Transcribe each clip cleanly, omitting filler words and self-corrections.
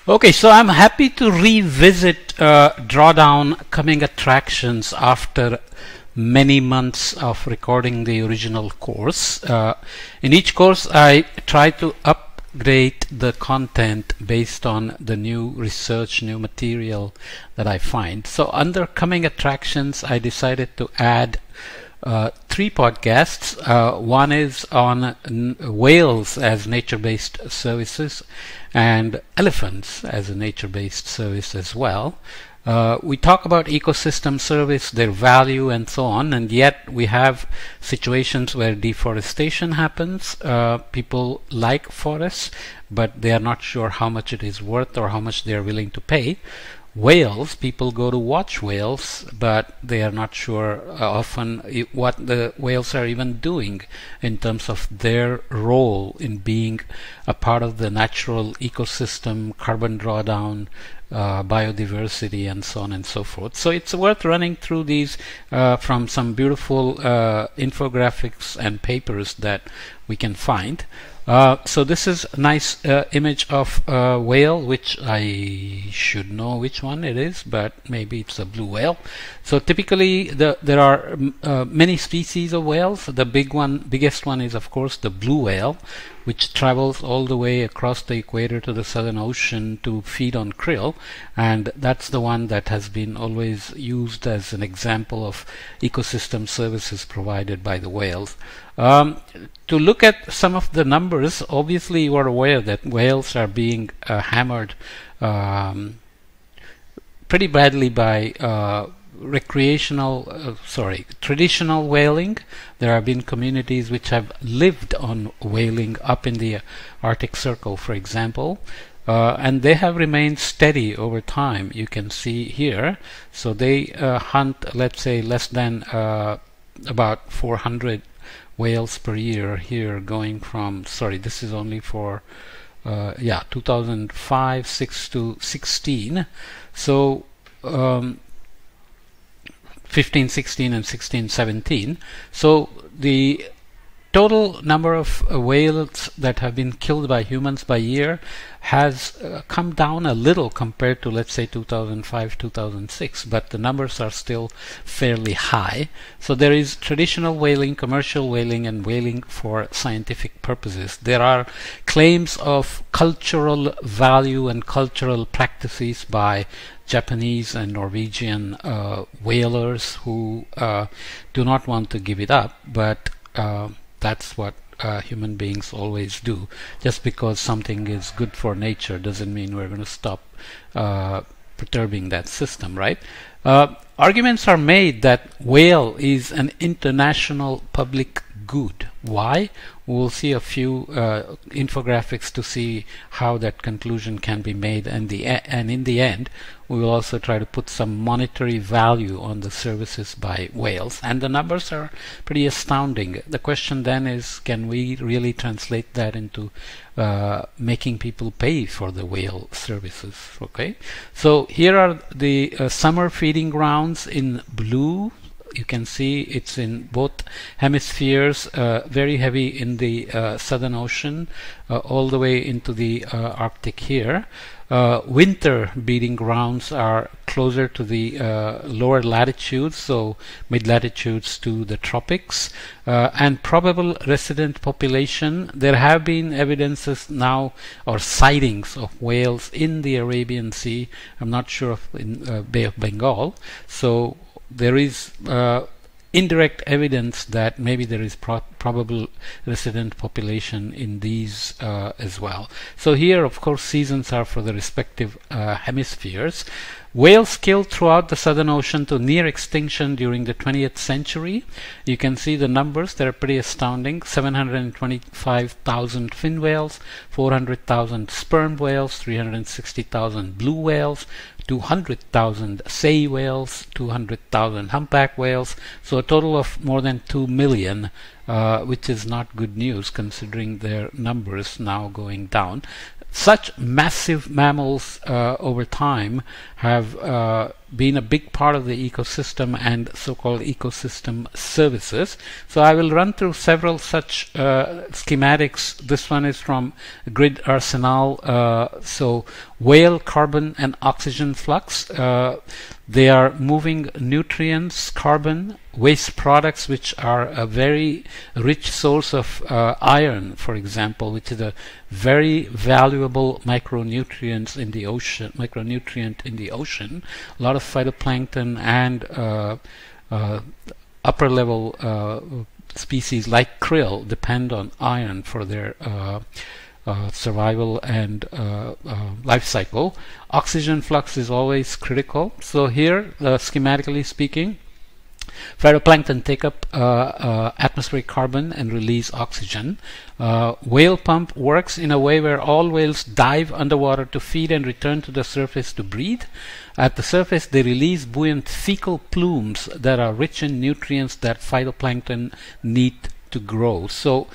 Okay, so I'm happy to revisit Drawdown Coming Attractions after many months of recording the original course. In each course, I try to upgrade the content based on the new research, new material that I find. So under Coming Attractions, I decided to add three podcasts. One is on whales as nature-based services and elephants as a nature-based service as well. We talk about ecosystem service, their value and so on, and yet we have situations where deforestation happens. People like forests, but they are not sure how much it is worth or how much they are willing to pay. Whales, people go to watch whales, but they are not sure often what the whales are even doing in terms of their role in being a part of the natural ecosystem, carbon drawdown, biodiversity, and so on and so forth. So it's worth running through these from some beautiful infographics and papers that we can find. So this is a nice image of a whale, which I should know which one it is, but maybe it's a blue whale. So typically there are many species of whales. The biggest one is of course the blue whale, which travels all the way across the equator to the Southern Ocean to feed on krill, and that's the one that has been always used as an example of ecosystem services provided by the whales. To look at some of the numbers, obviously you are aware that whales are being hammered pretty badly by traditional whaling. There have been communities which have lived on whaling up in the Arctic Circle, for example, and they have remained steady over time. You can see here. So they hunt, let's say, less than about 400 whales per year here, going from, this is only for 2005, 6 to 16. So 15, 16 and 16, 17. So the total number of whales that have been killed by humans by year has come down a little compared to, let's say, 2005, 2006, but the numbers are still fairly high. So there is traditional whaling, commercial whaling, and whaling for scientific purposes. There are claims of cultural value and cultural practices by Japanese and Norwegian whalers who do not want to give it up, but that's what human beings always do. Just because something is good for nature doesn't mean we're going to stop perturbing that system, right? Arguments are made that whale is an international public good. Why? We'll see a few infographics to see how that conclusion can be made, and in the end we will also try to put some monetary value on the services by whales, and the numbers are pretty astounding. The question then is, can we really translate that into making people pay for the whale services? Okay, so here are the summer feeding grounds in blue. You can see it's in both hemispheres, very heavy in the Southern Ocean, all the way into the Arctic here. Winter breeding grounds are closer to the lower latitudes, so mid-latitudes to the tropics. And probable resident population, there have been evidences now, or sightings of whales in the Arabian Sea. I'm not sure of in Bay of Bengal. So there is indirect evidence that maybe there is probable resident population in these as well. So here, of course, seasons are for the respective hemispheres. Whales killed throughout the Southern Ocean to near extinction during the 20th century. You can see the numbers, they're pretty astounding. 725,000 fin whales, 400,000 sperm whales, 360,000 blue whales, 200,000 sei whales, 200,000 humpback whales, so a total of more than 2 million, which is not good news considering their numbers now going down. Such massive mammals over time have been a big part of the ecosystem and so-called ecosystem services. So I will run through several such schematics. This one is from Grid Arsenal. So whale carbon and oxygen flux. They are moving nutrients, carbon, waste products, which are a very rich source of iron, for example, which is a very valuable micronutrient in the ocean. A lot of phytoplankton and upper level species like krill depend on iron for their survival and life cycle. Oxygen flux is always critical. So here, schematically speaking, phytoplankton take up atmospheric carbon and release oxygen. Whale pump works in a way where all whales dive underwater to feed and return to the surface to breathe. At the surface, they release buoyant fecal plumes that are rich in nutrients that phytoplankton need to grow. So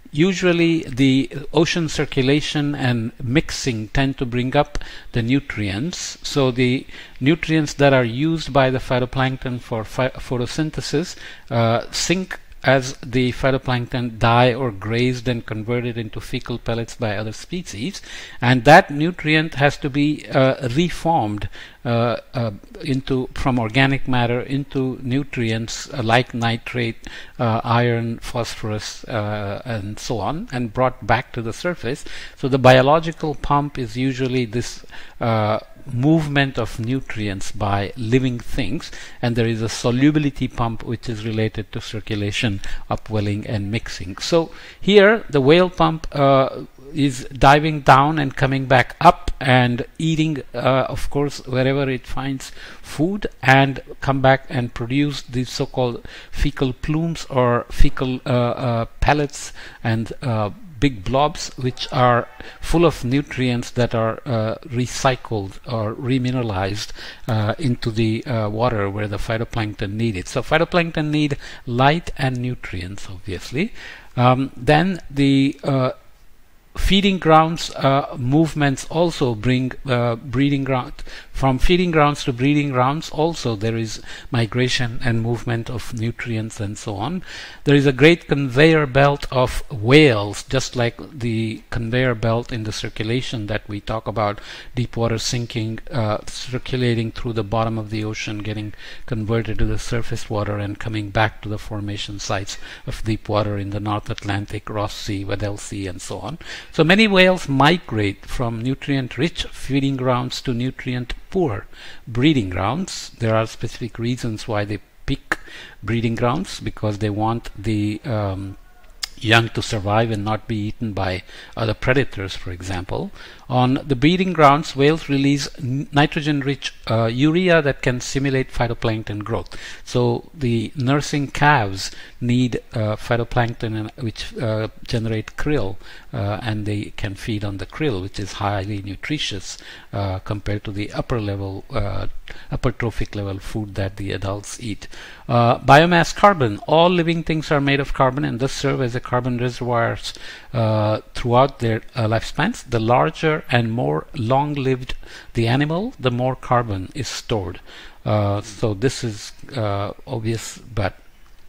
usually the ocean circulation and mixing tend to bring up the nutrients. So the nutrients that are used by the phytoplankton for photosynthesis sink as the phytoplankton die or grazed and converted into fecal pellets by other species, and that nutrient has to be reformed from organic matter into nutrients like nitrate, iron, phosphorus, and so on, and brought back to the surface. So the biological pump is usually this movement of nutrients by living things, and there is a solubility pump which is related to circulation, upwelling, and mixing. So here the whale pump is diving down and coming back up and eating, of course, wherever it finds food, and come back and produce these so-called fecal plumes or fecal pellets and big blobs, which are full of nutrients that are recycled or remineralized into the water where the phytoplankton need it. So phytoplankton need light and nutrients, obviously. Then the feeding grounds movements also bring breeding ground. From feeding grounds to breeding grounds also there is migration and movement of nutrients and so on. There is a great conveyor belt of whales, just like the conveyor belt in the circulation that we talk about, deep water sinking, circulating through the bottom of the ocean, getting converted to the surface water and coming back to the formation sites of deep water in the North Atlantic, Ross Sea, Weddell Sea, and so on. So many whales migrate from nutrient-rich feeding grounds to nutrient-poor breeding grounds. There are specific reasons why they pick breeding grounds, because they want the young to survive and not be eaten by other predators, for example. On the breeding grounds, whales release nitrogen-rich urea that can stimulate phytoplankton growth. So the nursing calves need phytoplankton, which generate krill, and they can feed on the krill, which is highly nutritious compared to the upper level, upper trophic level food that the adults eat. Biomass carbon. All living things are made of carbon and thus serve as a carbon reservoirs throughout their lifespans. The larger and more long-lived the animal, the more carbon is stored. So this is obvious, but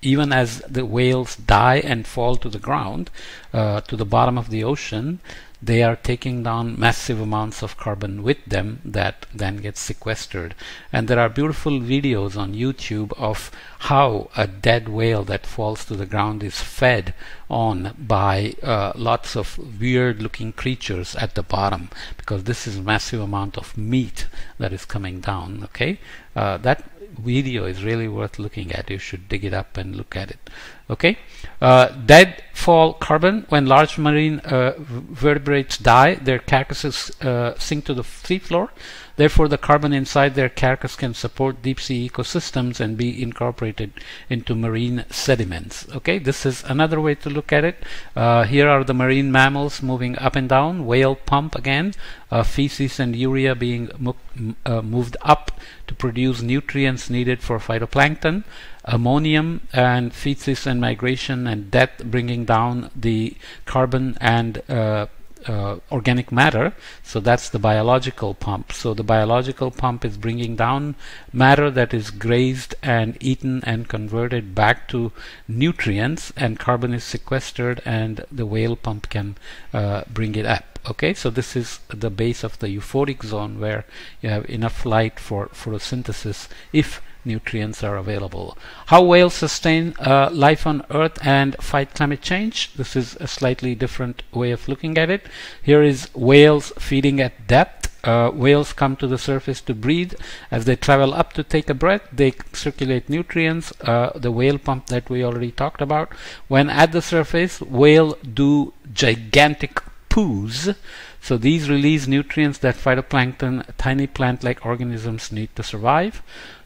even as the whales die and fall to the ground, to the bottom of the ocean, they are taking down massive amounts of carbon with them that then gets sequestered. And there are beautiful videos on YouTube of how a dead whale that falls to the ground is fed on by lots of weird looking creatures at the bottom, because this is a massive amount of meat that is coming down. Okay, that video is really worth looking at. You should dig it up and look at it. Okay, deadfall carbon. When large marine vertebrates die, their carcasses sink to the seafloor. Therefore, the carbon inside their carcass can support deep sea ecosystems and be incorporated into marine sediments. Okay, this is another way to look at it. Here are the marine mammals moving up and down. Whale pump again. Feces and urea being moved up to produce nutrients needed for phytoplankton. Ammonium and feces and migration and death bringing down the carbon and organic matter. So that's the biological pump. So the biological pump is bringing down matter that is grazed and eaten and converted back to nutrients, and carbon is sequestered, and the whale pump can bring it up. Okay, so this is the base of the euphoric zone, where you have enough light for photosynthesis if nutrients are available. How whales sustain life on Earth and fight climate change? This is a slightly different way of looking at it. Here is whales feeding at depth. Whales come to the surface to breathe. As they travel up to take a breath, they circulate nutrients, the whale pump that we already talked about. When at the surface, whale do gigantic poos. So these release nutrients that phytoplankton, tiny plant-like organisms, need to survive.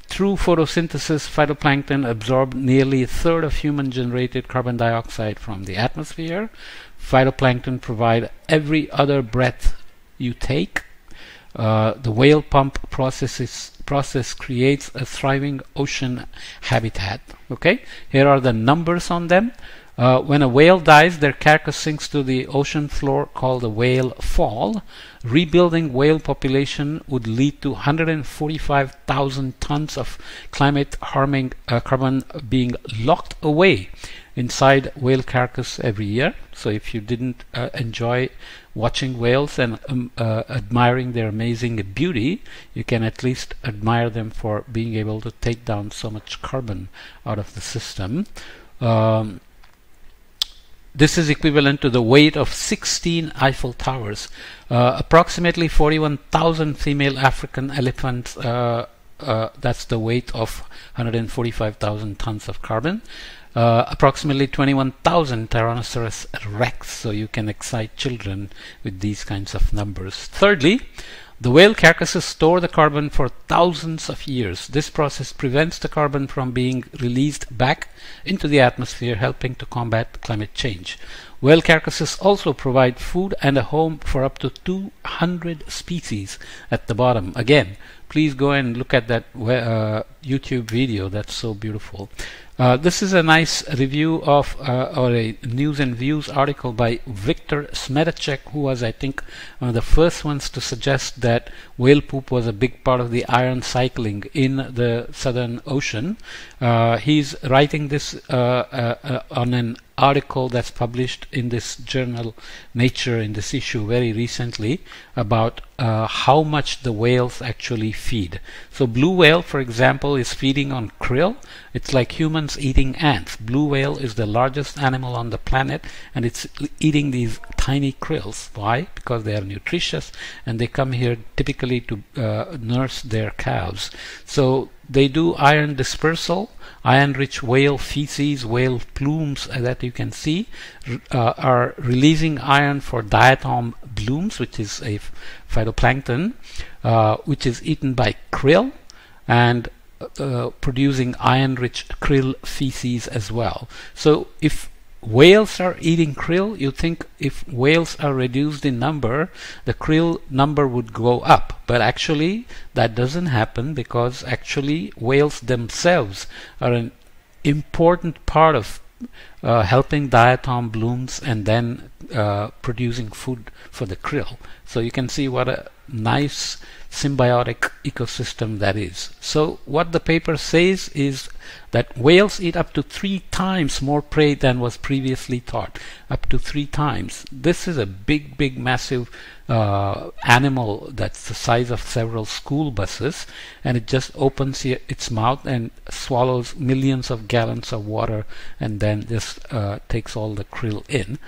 Through photosynthesis, phytoplankton absorb nearly a third of human-generated carbon dioxide from the atmosphere. Phytoplankton provide every other breath you take. The whale pump process creates a thriving ocean habitat. Okay, here are the numbers on them. When a whale dies, their carcass sinks to the ocean floor, called a whale fall. Rebuilding whale population would lead to 145,000 tons of climate-harming carbon being locked away inside whale carcass every year. So if you didn't enjoy watching whales and admiring their amazing beauty, you can at least admire them for being able to take down so much carbon out of the system. This is equivalent to the weight of 16 Eiffel Towers. Approximately 41,000 female African elephants, that's the weight of 145,000 tons of carbon. Approximately 21,000 Tyrannosaurus rex, so you can excite children with these kinds of numbers. Thirdly, the whale carcasses store the carbon for thousands of years. This process prevents the carbon from being released back into the atmosphere, helping to combat climate change. Whale carcasses also provide food and a home for up to 200 species at the bottom. Again, please go and look at that YouTube video. That's so beautiful. This is a nice review of or a News and Views article by Victor Smedacek, who was, I think, one of the first ones to suggest that whale poop was a big part of the iron cycling in the Southern Ocean. He's writing this on an article that's published in this journal Nature, in this issue very recently, about how much the whales actually feed. So blue whale, for example, is feeding on krill. It's like humans eating ants. Blue whale is the largest animal on the planet, and it's eating these tiny krills. Why? Because they are nutritious, and they come here typically to nurse their calves. So they do iron dispersal. Iron-rich whale feces, whale plumes that you can see are releasing iron for diatom blooms, which is a phytoplankton, which is eaten by krill, and producing iron-rich krill feces as well. So if whales are eating krill, you think if whales are reduced in number, the krill number would go up. But actually that doesn't happen, because actually whales themselves are an important part of helping diatom blooms and then producing food for the krill. So you can see what a nice symbiotic ecosystem that is. So what the paper says is that whales eat up to 3 times more prey than was previously thought. Up to 3 times. This is a big massive animal that's the size of several school buses, and it just opens its mouth and swallows millions of gallons of water, and then just takes all the krill in.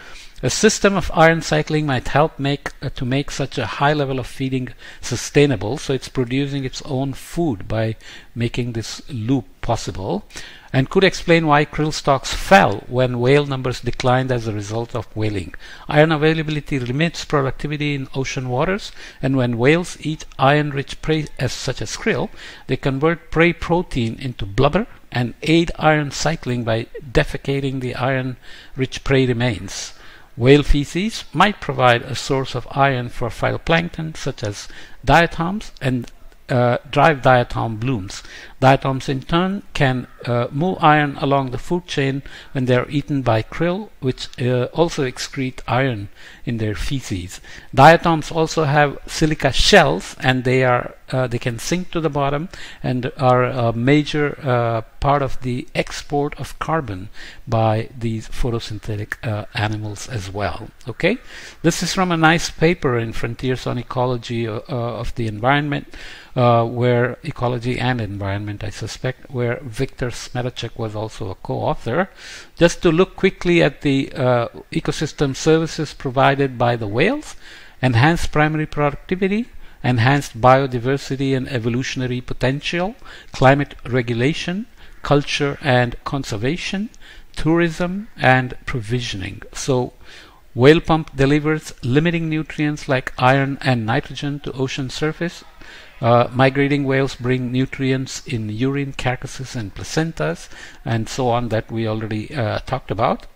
A system of iron cycling might help to make such a high level of feeding sustainable, so it's producing its own food by making this loop possible, and could explain why krill stocks fell when whale numbers declined as a result of whaling. Iron availability limits productivity in ocean waters, and when whales eat iron-rich prey such as krill, they convert prey protein into blubber and aid iron cycling by defecating the iron-rich prey remains. Whale feces might provide a source of iron for phytoplankton such as diatoms and drive diatom blooms. Diatoms in turn can move iron along the food chain when they are eaten by krill, which also excrete iron in their feces. Diatoms also have silica shells, and they can sink to the bottom and are a major part of the export of carbon by these photosynthetic animals as well. Okay, this is from a nice paper in Frontiers on Ecology of the Environment, where ecology and environment, I suspect, where Victor Smetacek was also a co-author. Just to look quickly at the ecosystem services provided by the whales: enhanced primary productivity, enhanced biodiversity and evolutionary potential, climate regulation, culture and conservation, tourism, and provisioning. So whale pump delivers limiting nutrients like iron and nitrogen to ocean surface. Migrating whales bring nutrients in urine, carcasses, and placentas, and so on, that we already talked about.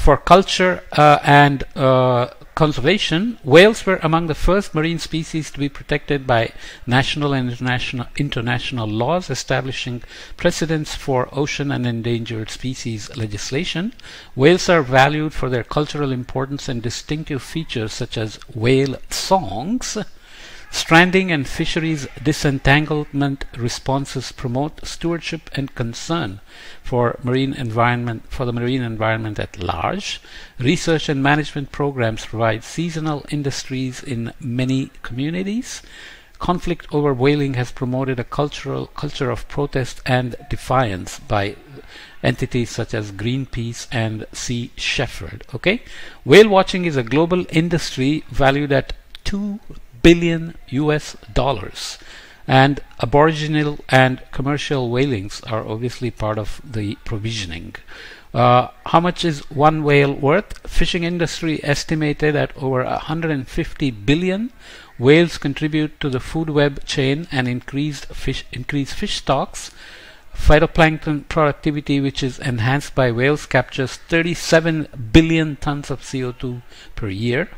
For culture and conservation, whales were among the first marine species to be protected by national and international laws establishing precedents for ocean and endangered species legislation. Whales are valued for their cultural importance and distinctive features such as whale songs. Stranding and fisheries disentanglement responses promote stewardship and concern for the marine environment at large. Research and management programs provide seasonal industries in many communities. Conflict over whaling has promoted a culture of protest and defiance by entities such as Greenpeace and Sea Shepherd. Okay, whale watching is a global industry valued at $2 billion US, and aboriginal and commercial whalings are obviously part of the provisioning. How much is one whale worth? Fishing industry estimated at over 150 billion. Whales contribute to the food web chain and increase fish stocks. Phytoplankton productivity, which is enhanced by whales, captures 37 billion tons of CO2 per year.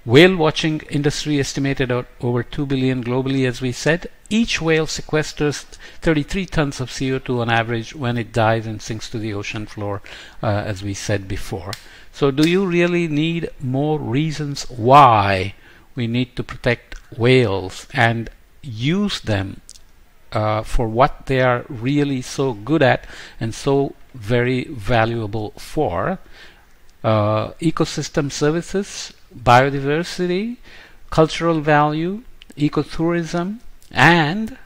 Whale watching industry estimated at over 2 billion globally, as we said. Each whale sequesters 33 tons of CO2 on average when it dies and sinks to the ocean floor, as we said before. So do you really need more reasons why we need to protect whales and use them for what they are really so good at and so very valuable for? Ecosystem services, biodiversity, cultural value, ecotourism, and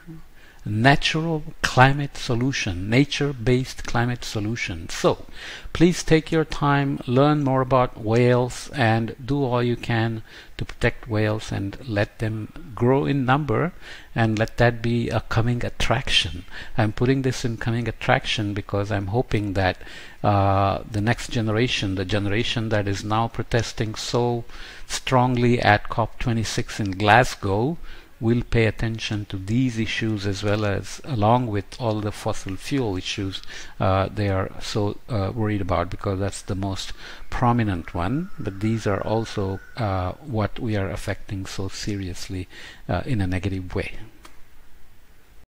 natural climate solution, nature-based climate solution. So please take your time, learn more about whales, and do all you can to protect whales and let them grow in number, and let that be a coming attraction. I'm putting this in coming attraction because I'm hoping that the next generation, the generation that is now protesting so strongly at COP26 in Glasgow, will pay attention to these issues, as well as along with all the fossil fuel issues they are so worried about, because that's the most prominent one. But these are also what we are affecting so seriously in a negative way.